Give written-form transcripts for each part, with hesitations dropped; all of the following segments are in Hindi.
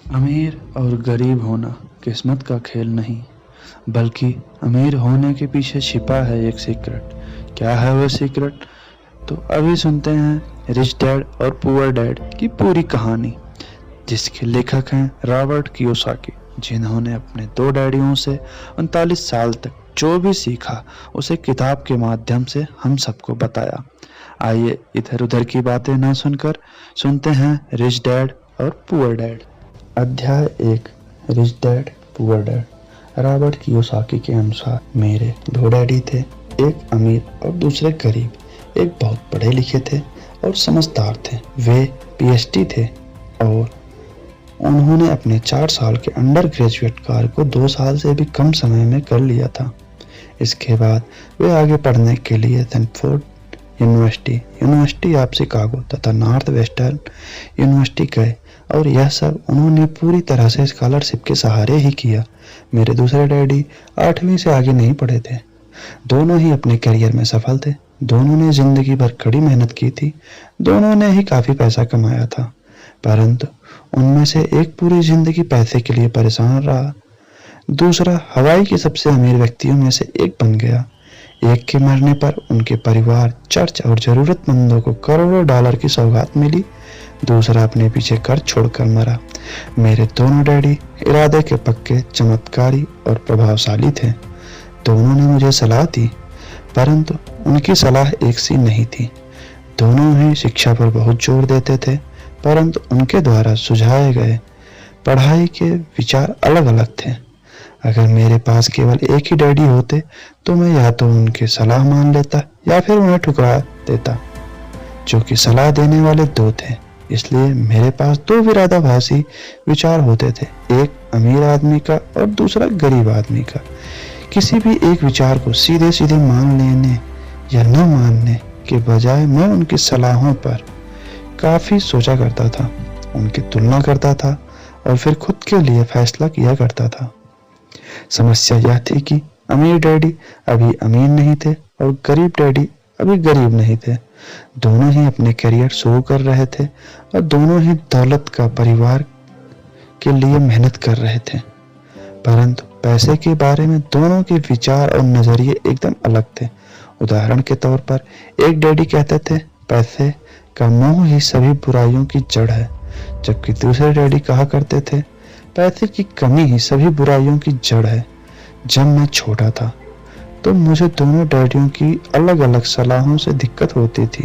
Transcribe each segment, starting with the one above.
अमीर और गरीब होना किस्मत का खेल नहीं, बल्कि अमीर होने के पीछे छिपा है एक सीक्रेट। क्या है वो सीक्रेट? तो अभी सुनते हैं रिच डैड और पुअर डैड की पूरी कहानी, जिसके लेखक हैं रॉबर्ट कियोसाकी, जिन्होंने अपने दो डैडियों से 39 साल तक जो भी सीखा उसे किताब के माध्यम से हम सबको बताया। आइए इधर उधर की बातें ना सुनकर सुनते हैं रिच डैड और पुअर डैड। अध्याय 1। Rich dad poor dad. Robert Kiyosaki के अनुसार मेरे दो डैडी थे, एक अमीर और दूसरे गरीब। एक बहुत पढ़े लिखे थे और समझदार थे। वे पीएचडी थे और उन्होंने अपने 4 साल के अंडर ग्रेजुएट कार्य को 2 साल से भी कम समय में कर लिया था। इसके बाद वे आगे पढ़ने के लिए सैनफोर्ड यूनिवर्सिटी ऑफ शिकागो तथा नॉर्थ वेस्टर्न यूनिवर्सिटी गए और यह सब उन्होंने पूरी तरह से स्कॉलरशिप के सहारे ही किया। मेरे दूसरे डैडी 8वीं से आगे नहीं पढ़े थे। दोनों ही अपने करियर में सफल थे। दोनों ने जिंदगी भर कड़ी मेहनत की थी। दोनों ने ही काफी पैसा कमाया था, परंतु उनमें से एक पूरी जिंदगी पैसे के लिए परेशान रहा। दूसरा हवाई के सबसे अमीर व्यक्तियों में से एक बन गया। एक के मरने पर उनके परिवार, चर्च और जरूरतमंदों को करोड़ों डॉलर की सौगात मिली। दूसरा अपने पीछे घर छोड़कर मरा। मेरे दोनों डैडी इरादे के पक्के, चमत्कारी और प्रभावशाली थे। दोनों ने मुझे सलाह दी, परंतु उनकी सलाह एक सी नहीं थी। दोनों ही शिक्षा पर बहुत जोर देते थे, परंतु उनके द्वारा सुझाए गए पढ़ाई के विचार अलग अलग थे। अगर मेरे पास केवल एक ही डैडी होते तो मैं या तो उनकी सलाह मान लेता या फिर उन्हें ठुकरा देता। जो कि सलाह देने वाले दो थे, इसलिए मेरे पास दो विरोधाभासी विचार होते थे, एक अमीर आदमी का और दूसरा गरीब आदमी का। किसी भी एक विचार को सीधे सीधे मान लेने या न मानने के बजाय मैं उनकी सलाहों पर काफी सोचा करता था, उनकी तुलना करता था और फिर खुद के लिए फैसला किया करता था। समस्या यह थी कि अमीर डैडी अभी अमीर नहीं थे और गरीब डैडी अभी गरीब नहीं थे। दोनों ही अपने करियर शुरू कर रहे थे और दोनों ही दौलत का परिवार के लिए मेहनत कर रहे थे, परंतु पैसे के बारे में दोनों के विचार और नजरिए एकदम अलग थे। उदाहरण के तौर पर एक डैडी कहते थे पैसे का मोह ही सभी बुराइयों की जड़ है, जबकि दूसरे डैडी कहा करते थे पैसे की कमी ही सभी बुराइयों की जड़ है। जब मैं छोटा था तो मुझे दोनों डैडियों की अलग अलग सलाहों से दिक्कत होती थी।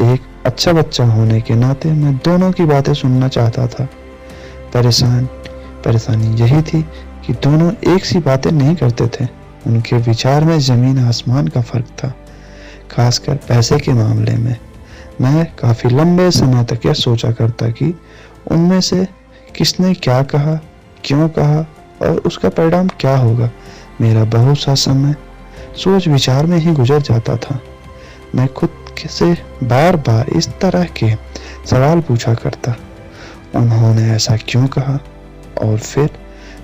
एक अच्छा बच्चा होने के नाते मैं दोनों की बातें सुनना चाहता था। परेशानी यही थी कि दोनों एक सी बातें नहीं करते थे। उनके विचार में जमीन आसमान का फर्क था, खासकर पैसे के मामले में। मैं काफी लंबे समय तक यह सोचा करता कि उनमें से किसने क्या कहा, क्यों कहा और उसका परिणाम क्या होगा। मेरा बहुत सा समय सोच विचार में ही गुजर जाता था। मैं खुद से बार बार इस तरह के सवाल पूछा करता, उन्होंने ऐसा क्यों कहा? और फिर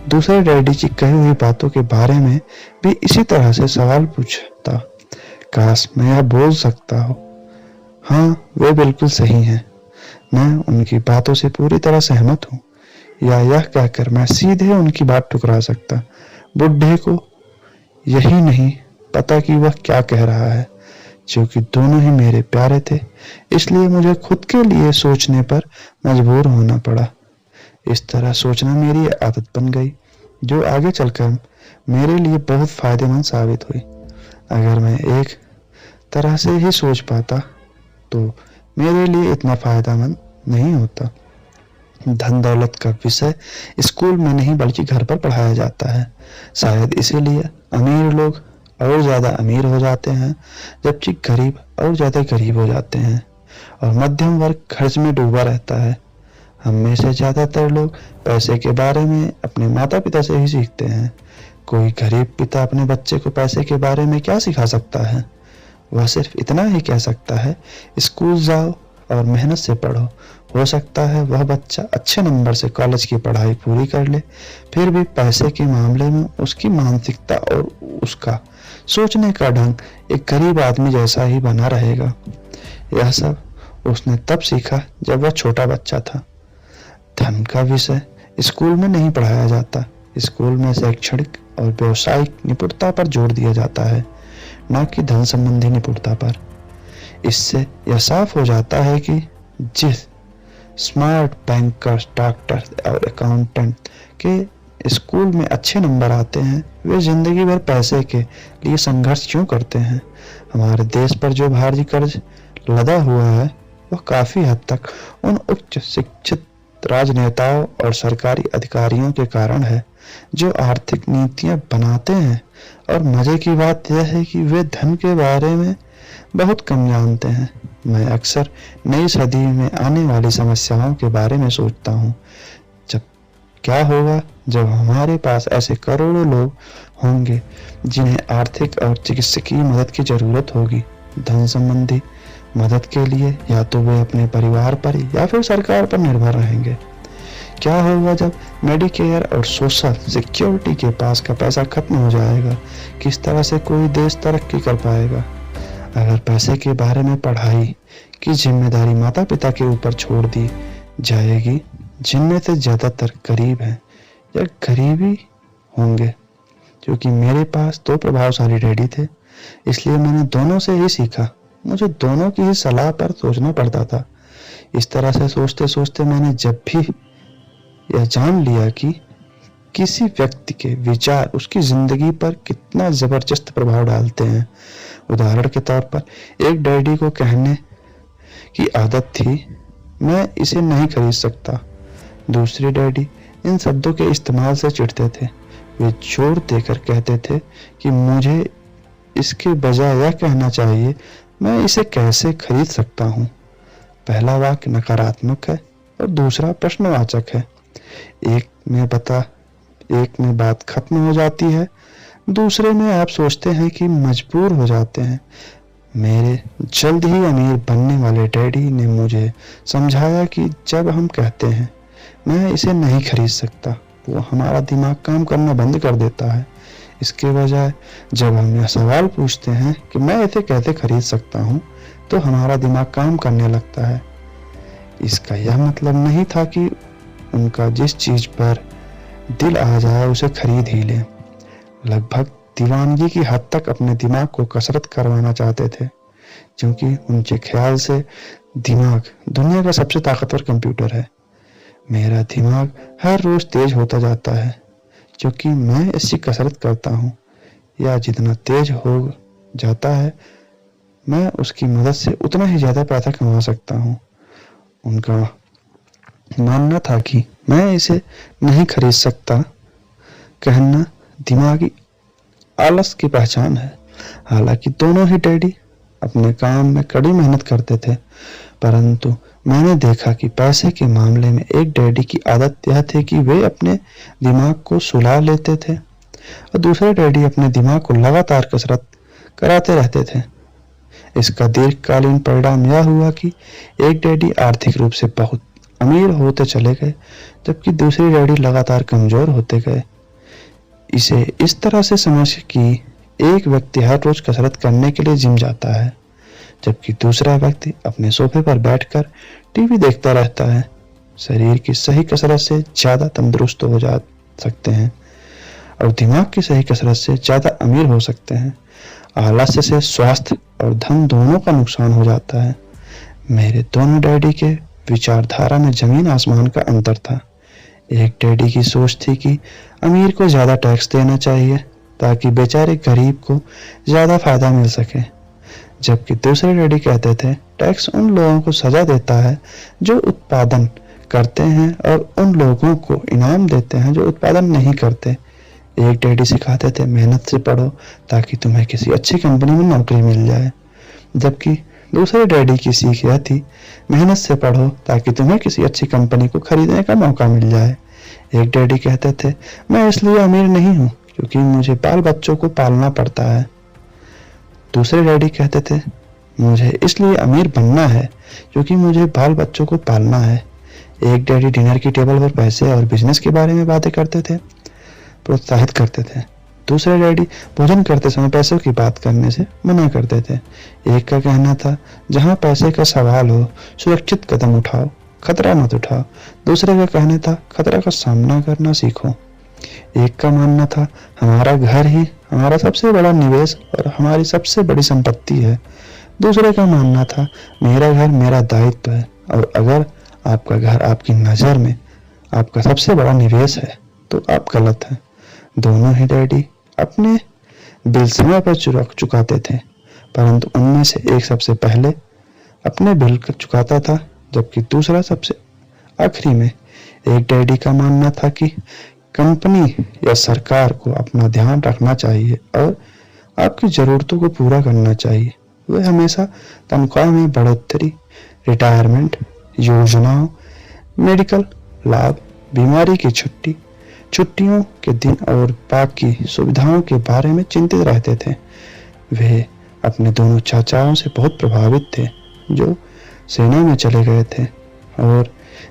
दूसरे डैडी की कही हुई बातों के बारे में भी इसी तरह से सवाल पूछता। काश मैं यह बोल सकता हूँ, हाँ वे बिल्कुल सही हैं, मैं उनकी बातों से पूरी तरह सहमत हूँ, या यह कहकर मैं सीधे उनकी बात ठुकरा सकता। बुढ़े को यही नहीं पता कि वह क्या कह रहा है। क्योंकि दोनों ही मेरे प्यारे थे, इसलिए मुझे खुद के लिए सोचने पर मजबूर होना पड़ा। इस तरह सोचना मेरी आदत बन गई, जो आगे चलकर मेरे लिए बहुत फायदेमंद साबित हुई। अगर मैं एक तरह से ही सोच पाता तो मेरे लिए इतना फायदेमंद नहीं होता। धन दौलत का विषय स्कूल में नहीं बल्कि घर पर पढ़ाया जाता है। शायद इसीलिए अमीर लोग और ज्यादा अमीर हो जाते हैं, जबकि गरीब और ज्यादा गरीब हो जाते हैं, और मध्यम वर्ग खर्च में डूबा रहता है। हम में से ज्यादातर लोग पैसे के बारे में अपने माता पिता से ही सीखते हैं। कोई गरीब पिता अपने बच्चे को पैसे के बारे में क्या सिखा सकता है? वह सिर्फ इतना ही कह सकता है, स्कूल जाओ और मेहनत से पढ़ो। हो सकता है वह बच्चा अच्छे नंबर से कॉलेज की पढ़ाई पूरी कर ले, फिर भी पैसे के मामले में उसकी मानसिकता और उसका सोचने का ढंग एक गरीब आदमी जैसा ही बना रहेगा। यह सब उसने तब सीखा जब वह छोटा बच्चा था। धन का विषय स्कूल में नहीं पढ़ाया जाता। स्कूल में शैक्षणिक और व्यावसायिक निपुणता पर जोर दिया जाता है, न कि धन संबंधी निपुणता पर। इससे यह साफ हो जाता है कि जिस स्मार्ट बैंकर्स, डॉक्टर और अकाउंटेंट के स्कूल में अच्छे नंबर आते हैं, वे जिंदगी भर पैसे के लिए संघर्ष क्यों करते हैं। हमारे देश पर जो भारी कर्ज लदा हुआ है वह काफी हद तक उन उच्च शिक्षित राजनेताओं और सरकारी अधिकारियों के कारण है जो आर्थिक नीतियां बनाते हैं। और मजे की बात यह है कि वे धन के बारे में बहुत कम जानते हैं। मैं अक्सर नई सदी में आने वाली समस्याओं के बारे में सोचता हूँ। जब क्या होगा जब हमारे पास ऐसे करोड़ों लोग होंगे जिन्हें आर्थिक और चिकित्सकीय मदद की जरूरत होगी। धन संबंधी मदद के लिए या तो वे अपने परिवार पर या फिर सरकार पर निर्भर रहेंगे। क्या होगा जब मेडिकेयर और सोशल सिक्योरिटी के पास का पैसा खत्म हो जाएगा। किस तरह से कोई देश तरक्की कर पाएगा। अगर पैसे के बारे में पढ़ाई की जिम्मेदारी माता पिता के ऊपर छोड़ दी जाएगी, जिनमें से ज्यादातर गरीब हैं या गरीबी होंगे। क्योंकि मेरे पास 2 प्रभावशाली डैडी थे, इसलिए मैंने दोनों से ही सीखा। मुझे दोनों की ही सलाह पर सोचना पड़ता था। इस तरह से सोचते सोचते मैंने जब भी यह जान लिया कि किसी व्यक्ति के विचार उसकी जिंदगी पर कितना जबरदस्त प्रभाव डालते हैं। उदाहरण के तौर पर एक डैडी को कहने की आदत थी, मैं इसे नहीं खरीद सकता। दूसरे डैडी इन शब्दों के इस्तेमाल से चिढ़ते थे। वे जोर देकर कहते थे कि मुझे इसके बजाय यह कहना चाहिए, मैं इसे कैसे खरीद सकता हूँ। पहला वाक्य नकारात्मक है और दूसरा प्रश्नवाचक है। एक में बात खत्म हो जाती है, दूसरे में आप सोचते हैं कि मजबूर हो जाते हैं। मेरे जल्द ही अमीर बनने वाले डैडी ने मुझे समझाया कि जब हम कहते हैं मैं इसे नहीं खरीद सकता, वो हमारा दिमाग काम करना बंद कर देता है। इसके बजाय जब हम यह सवाल पूछते हैं कि मैं इसे कैसे खरीद सकता हूँ, तो हमारा दिमाग काम करने लगता है। इसका यह मतलब नहीं था कि उनका जिस चीज पर दिल आ जाए उसे खरीद ही लें। लगभग दीवानगी की हद तक अपने दिमाग को कसरत करवाना चाहते थे, क्योंकि उनके ख्याल से दिमाग दुनिया का सबसे ताकतवर कंप्यूटर है। मेरा दिमाग हर रोज तेज होता जाता है क्योंकि मैं इसकी कसरत करता हूँ, या जितना तेज हो जाता है मैं उसकी मदद से उतना ही ज्यादा पैसा कमा सकता हूँ। उनका मानना था कि मैं इसे नहीं खरीद सकता कहना दिमागी आलस की पहचान है। हालांकि दोनों ही डैडी अपने काम में कड़ी मेहनत करते थे, परंतु मैंने देखा कि पैसे के मामले में एक डैडी की आदत यह थी कि वे अपने दिमाग को सुला लेते थे और दूसरे डैडी अपने दिमाग को लगातार कसरत कराते रहते थे। इसका दीर्घकालीन परिणाम यह हुआ कि एक डैडी आर्थिक रूप से बहुत अमीर होते चले गए, जबकि दूसरे डैडी लगातार कमजोर होते गए। इसे इस तरह से समझ कि एक व्यक्ति हर रोज कसरत करने के लिए जिम जाता है, जबकि दूसरा व्यक्ति अपने सोफे पर बैठकर टीवी देखता रहता है। शरीर की सही कसरत से ज्यादा तंदुरुस्त हो जा सकते हैं और दिमाग की सही कसरत से ज्यादा अमीर हो सकते हैं। आलस्य से स्वास्थ्य और धन दोनों का नुकसान हो जाता है। मेरे दोनों डैडी के विचारधारा में जमीन आसमान का अंतर था। एक डैडी की सोच थी कि अमीर को ज्यादा टैक्स देना चाहिए ताकि बेचारे गरीब को ज्यादा फायदा मिल सके, जबकि दूसरे डैडी कहते थे टैक्स उन लोगों को सजा देता है जो उत्पादन करते हैं और उन लोगों को इनाम देते हैं जो उत्पादन नहीं करते। एक डैडी सिखाते थे मेहनत से पढ़ो ताकि तुम्हें किसी अच्छी कंपनी में नौकरी मिल जाए, जबकि दूसरे डैडी की सीख यह थी मेहनत से पढ़ो ताकि तुम्हें किसी अच्छी कंपनी को खरीदने का मौका मिल जाए। एक डैडी कहते थे मैं इसलिए अमीर नहीं हूँ क्योंकि मुझे बाल बच्चों को पालना पड़ता है। दूसरे डैडी कहते थे मुझे इसलिए अमीर बनना है क्योंकि मुझे बाल बच्चों को पालना है। एक डैडी डिनर की टेबल पर पैसे और बिजनेस के बारे में बातें करते थे, प्रोत्साहित करते थे। दूसरे डैडी भोजन करते समय पैसों की बात करने से मना करते थे। एक का कहना था जहां पैसे का सवाल हो सुरक्षित कदम उठाओ, खतरा मत उठाओ। दूसरे का कहना था खतरा का सामना करना सीखो। एक का मानना था हमारा घर ही हमारा सबसे बड़ा निवेश और हमारी सबसे बड़ी संपत्ति है। दूसरे का मानना था मेरा घर मेरा दायित्व है, और अगर आपका घर आपकी नज़र में आपका सबसे बड़ा निवेश है तो आप गलत हैं। दोनों ही डैडी अपने बिल समय पर चुकाते थे, परंतु उनमें से एक सबसे पहले अपने बिल चुकाता था, जबकि दूसरा सबसे आखिरी में। एक डैडी का मानना था कि कंपनी या सरकार को अपना ध्यान रखना चाहिए और आपकी ज़रूरतों को पूरा करना चाहिए। वे हमेशा तनख्वाह में बढ़ोतरी, रिटायरमेंट योजनाओं, मेडिकल लाभ, बीमारी की छुट्टियों के दिन और बाकी सुविधाओं के बारे में चिंतित रहते थे। वे अपने दोनों चाचाओं से बहुत प्रभावित थे जो सेना में चले गए थे, और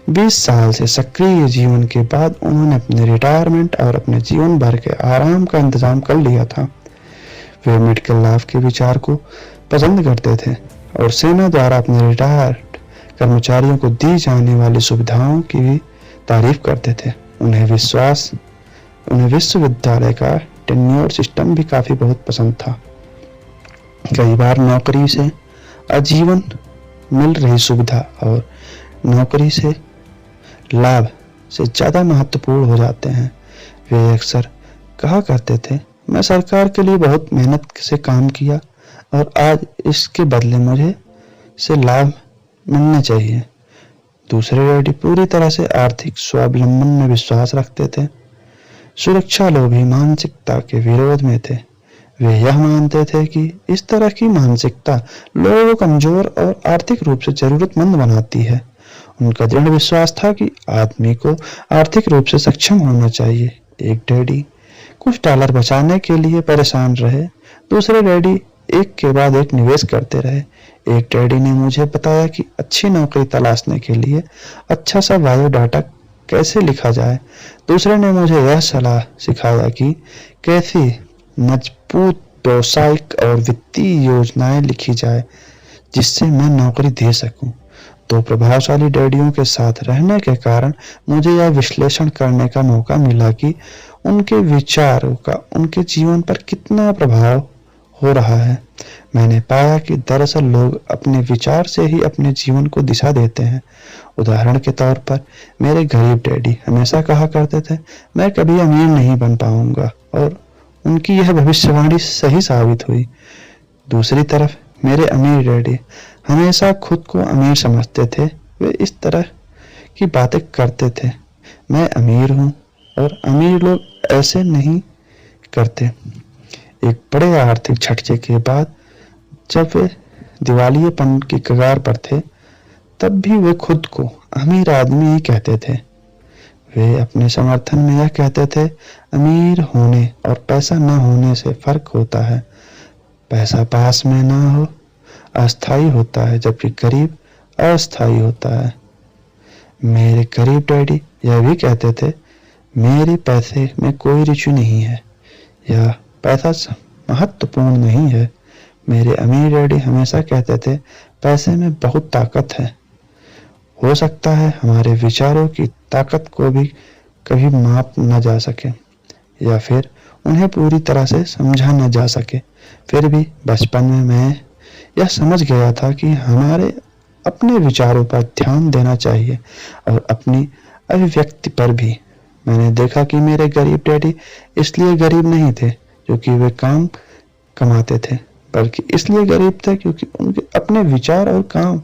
20 साल से सक्रिय जीवन के बाद उन्होंने अपने रिटायरमेंट और अपने जीवन भर के आराम का इंतजाम कर लिया था। वे मेडिकल लाभ के विचार को पसंद करते थे और सेना द्वारा अपने रिटायर्ड कर्मचारियों को दी जाने वाली सुविधाओं की भी तारीफ करते थे। उन्हें विश्वविद्यालय का टेन्योर सिस्टम भी काफी बहुत पसंद था। कई बार नौकरी से आजीवन मिल रही सुविधा और नौकरी से लाभ से ज्यादा महत्वपूर्ण हो जाते हैं। वे अक्सर कहा करते थे मैं सरकार के लिए बहुत मेहनत से काम किया और आज इसके बदले मुझे से लाभ मिलने चाहिए। दूसरे डैडी पूरी तरह से आर्थिक स्वावलंबन में विश्वास रखते थे। सुरक्षा लोभी मानसिकता के विरोध में थे। वे यह मानते थे कि इस तरह की मानसिकता लोगों को कमजोर और आर्थिक रूप से जरूरतमंद बनाती है। उनका दृढ़ विश्वास था कि आदमी को आर्थिक रूप से सक्षम होना चाहिए। एक डैडी कुछ डॉलर बचाने के लिए परेशान रहे, दूसरे डैडी एक के बाद एक निवेश करते रहे। एक डैडी ने मुझे बताया कि अच्छी नौकरी तलाशने के लिए अच्छा सा बायोडाटा कैसे लिखा जाए। दूसरे ने मुझे यह सलाह सिखाया कि कैसी मजबूत व्यवसायिक और वित्तीय योजनाएं लिखी जाए जिससे मैं नौकरी दे सकूं। तो प्रभावशाली डैडियों के साथ रहने के कारण मुझे यह विश्लेषण करने का मौका मिला कि उनके विचारों का उनके जीवन पर कितना प्रभाव हो रहा है। मैंने पाया कि दरअसल लोग अपने विचार से ही अपने जीवन को दिशा देते हैं। उदाहरण के तौर पर मेरे गरीब डैडी हमेशा कहा करते थे मैं कभी अमीर नहीं बन पाऊंगा, और उनकी यह भविष्यवाणी सही साबित हुई। दूसरी तरफ मेरे अमीर डैडी हमेशा खुद को अमीर समझते थे। वे इस तरह की बातें करते थे मैं अमीर हूं और अमीर लोग ऐसे नहीं करते। एक बड़े आर्थिक झटके के बाद जब वे दिवालियेपन की कगार पर थे तब भी वे खुद को अमीर आदमी ही कहते थे। वे अपने समर्थन में यह कहते थे अमीर होने और पैसा न होने से फर्क होता है। पैसा पास में ना हो अस्थायी होता है, जबकि गरीब अस्थायी होता है। मेरे गरीब डैडी यह भी कहते थे मेरी पैसे में कोई रुचि नहीं है या पैसा महत्वपूर्ण नहीं है। मेरे अमीर डैडी हमेशा कहते थे पैसे में बहुत ताकत है। हो सकता है हमारे विचारों की ताकत को भी कभी माप न जा सके या फिर उन्हें पूरी तरह से समझा न जा सके। फिर भी बचपन में मैं यह समझ गया था कि हमारे अपने विचारों पर ध्यान देना चाहिए और अपनी अभिव्यक्ति पर भी। मैंने देखा कि मेरे गरीब डैडी इसलिए गरीब नहीं थे क्योंकि वे काम कमाते थे, बल्कि इसलिए गरीब थे क्योंकि उनके अपने विचार और काम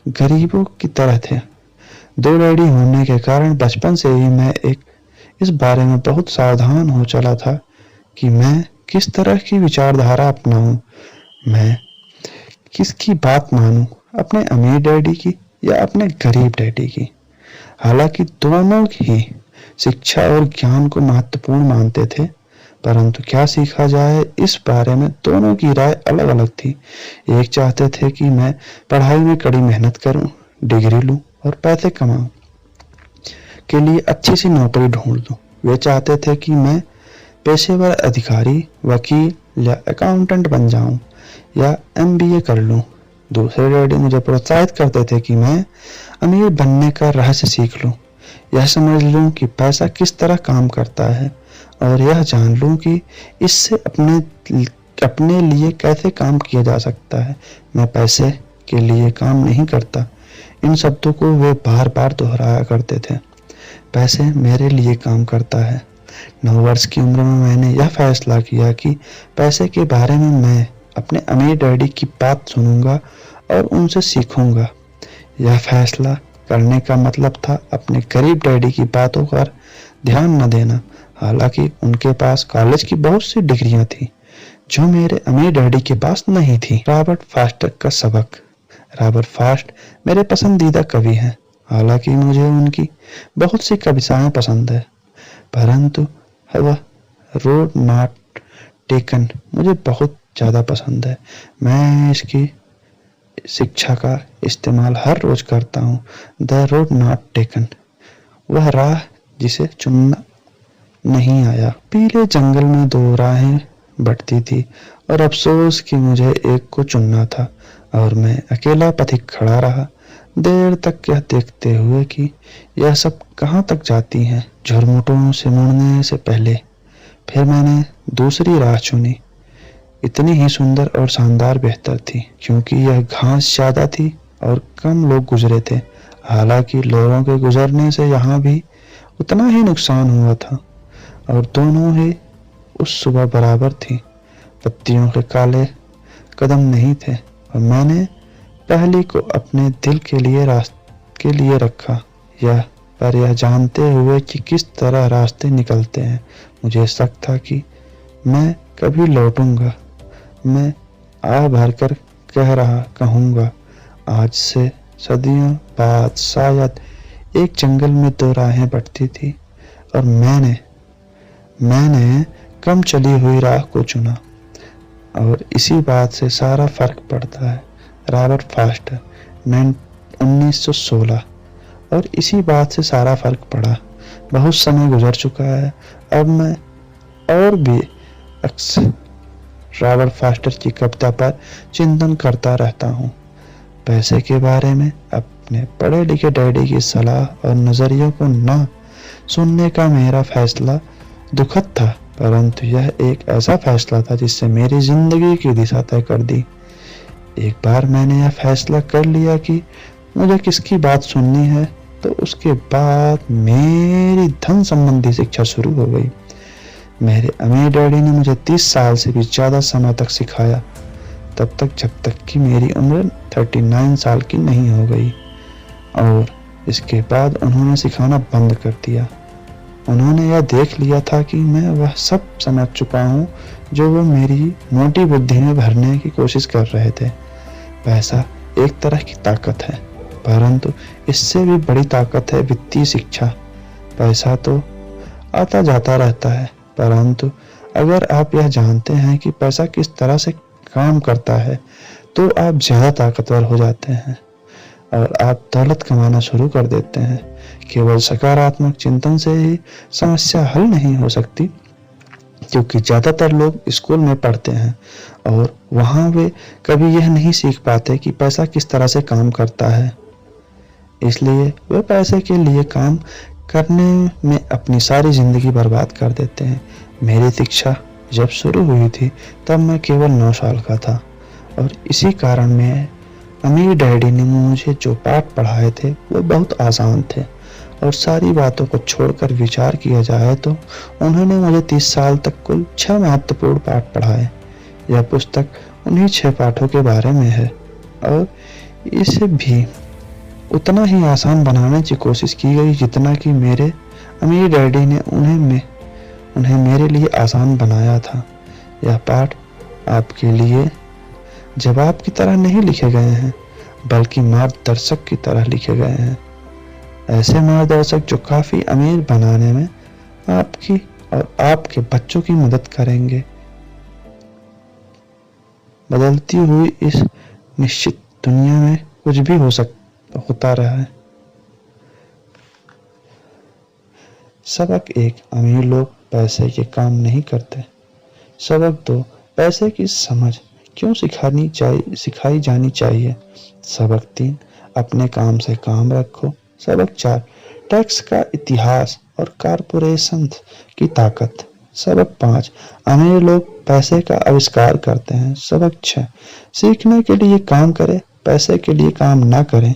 गरीबों की तरह थे। दो डैडी होने के कारण बचपन से ही मैं इस बारे में बहुत सावधान हो चला था कि मैं किस तरह की विचारधारा अपनाऊं, मैं किसकी बात मानूं, अपने अमीर डैडी की या अपने गरीब डैडी की। हालांकि दोनों ही शिक्षा और ज्ञान को महत्वपूर्ण मानते थे, परंतु क्या सीखा जाए इस बारे में दोनों की राय अलग अलग थी। एक चाहते थे कि मैं पढ़ाई में कड़ी मेहनत करूं, डिग्री लूं और पैसे कमाऊं के लिए अच्छी सी नौकरी ढूंढ लूं। वे चाहते थे कि मैं पेशेवर अधिकारी, वकील या अकाउंटेंट बन जाऊं या MBA कर लूं। दूसरे डैडी मुझे प्रोत्साहित करते थे कि मैं अमीर बनने का रहस्य सीख लूं, यह समझ लूं कि पैसा किस तरह काम करता है और यह जान लूं कि इससे अपने लिए कैसे काम किया जा सकता है। मैं पैसे के लिए काम नहीं करता। इन शब्दों को वे बार बार दोहराया करते थे। पैसे मेरे लिए काम करता है। 9 वर्ष की उम्र में मैंने यह फैसला किया कि पैसे के बारे में मैं अपने अमीर डैडी की बात सुनूंगा और उनसे सीखूंगा। यह फैसला करने का मतलब था अपने गरीब डैडी की बातों पर ध्यान न देना। हालांकि उनके पास कॉलेज की बहुत सी डिग्रियां थी जो मेरे अमीर डैडी के पास नहीं थी। रॉबर्ट फॉस्टर का सबक। रॉबर्ट फॉस्ट मेरे पसंदीदा कवि हैं। हालांकि मुझे उनकी बहुत सी कविताएं पसंद है, परंतु वह रोड नॉट टेकन मुझे बहुत ज़्यादा पसंद है। मैं इसकी शिक्षा का इस्तेमाल हर रोज करता हूँ। द रोड नॉट टेकन, वह राह जिसे चुनना नहीं आया। पीले जंगल में 2 राहें बढ़ती थी और अफसोस कि मुझे एक को चुनना था और मैं अकेला पथिक खड़ा रहा, देर तक यह देखते हुए कि यह सब कहाँ तक जाती हैं, झुरमुटों से मुड़ने से पहले। फिर मैंने दूसरी राह चुनी। इतनी ही सुंदर और शानदार बेहतर थी क्योंकि यह घास ज्यादा थी और कम लोग गुजरे थे। हालांकि लोगों के गुजरने से यहाँ भी उतना ही नुकसान हुआ था और दोनों ही उस सुबह बराबर थी। पत्तियों के काले कदम नहीं थे और मैंने पहली को अपने दिल के लिए रखा, यह जानते हुए कि किस तरह रास्ते निकलते हैं। मुझे शक था कि मैं कभी लौटूंगा। मैं आ भरकर कहूंगा, आज से सदियों बाद शायद एक जंगल में 2 राहें बढ़ती थी और मैंने कम चली हुई राह को चुना और इसी बात से सारा फर्क पड़ता है। Robert foster 1916। और इसी बात से सारा फर्क पड़ा। बहुत समय गुजर चुका है, अब मैं और भी अक्सर रॉबर्ट फॉस्टर की कविता पर चिंतन करता रहता हूँ। पैसे के बारे में अपने पढ़े लिखे डैडी की सलाह और नजरियों को न सुनने का मेरा फैसला दुखद था, परंतु यह एक ऐसा फैसला था जिससे मेरी जिंदगी की दिशा तय कर दी। एक बार मैंने यह फैसला कर लिया कि मुझे किसकी बात सुननी है, तो उसके बाद मेरी धन संबंधी शिक्षा शुरू हो गई। मेरे अमीर डैडी ने मुझे 30 साल से भी ज्यादा समय तक सिखाया, तब तक जब तक कि मेरी उम्र 39 साल की नहीं हो गई और इसके बाद उन्होंने सिखाना बंद कर दिया। उन्होंने यह देख लिया था कि मैं वह सब समझ चुका हूँ जो वो मेरी मोटी बुद्धि में भरने की कोशिश कर रहे थे। पैसा एक तरह की ताकत है, परंतु इससे भी बड़ी ताकत है वित्तीय शिक्षा। पैसा तो आता जाता रहता है, परंतु अगर आप यह जानते हैं कि पैसा किस तरह से काम करता है तो आप ज्यादा ताकतवर हो जाते हैं और आप दौलत कमाना शुरू कर देते हैं। केवल सकारात्मक चिंतन से ही समस्या हल नहीं हो सकती, क्योंकि ज्यादातर लोग स्कूल में पढ़ते हैं और वहां वे कभी यह नहीं सीख पाते कि पैसा किस तरह से काम करता है, इसलिए वे पैसे के लिए काम करने में अपनी सारी जिंदगी बर्बाद कर देते हैं। मेरी शिक्षा जब शुरू हुई थी तब मैं केवल 9 साल का था और इसी कारण में अमीर डैडी ने मुझे जो पाठ पढ़ाए थे वो बहुत आसान थे और सारी बातों को छोड़कर विचार किया जाए तो उन्होंने मुझे 30 साल तक कुल 6 महत्वपूर्ण पाठ पढ़ाए। यह पुस्तक उन्हीं 6 पाठों के बारे में है और इसे भी उतना ही आसान बनाने की कोशिश की गई जितना कि मेरे अमीर डैडी ने उन्हें मेरे लिए आसान बनाया था। यह पाठ आपके लिए जवाब की तरह नहीं लिखे गए हैं, बल्कि मार्गदर्शक की तरह लिखे गए हैं। ऐसे मार्गदर्शक जो काफी अमीर बनाने में आपकी और आपके बच्चों की मदद करेंगे। बदलती हुई इस निश्चित दुनिया में कुछ भी होता रहा है। सबक 1, अमीर लोग पैसे के काम नहीं करते। सबक 2, पैसे की समझ क्यों सिखाई जानी चाहिए। सबक 3, अपने काम से काम रखो। सबक 4, टैक्स का इतिहास और कारपोरेशन की ताकत। सबक 5, अमीर लोग पैसे का आविष्कार करते हैं। सबक 6, सीखने के लिए काम करें, पैसे के लिए काम ना करें।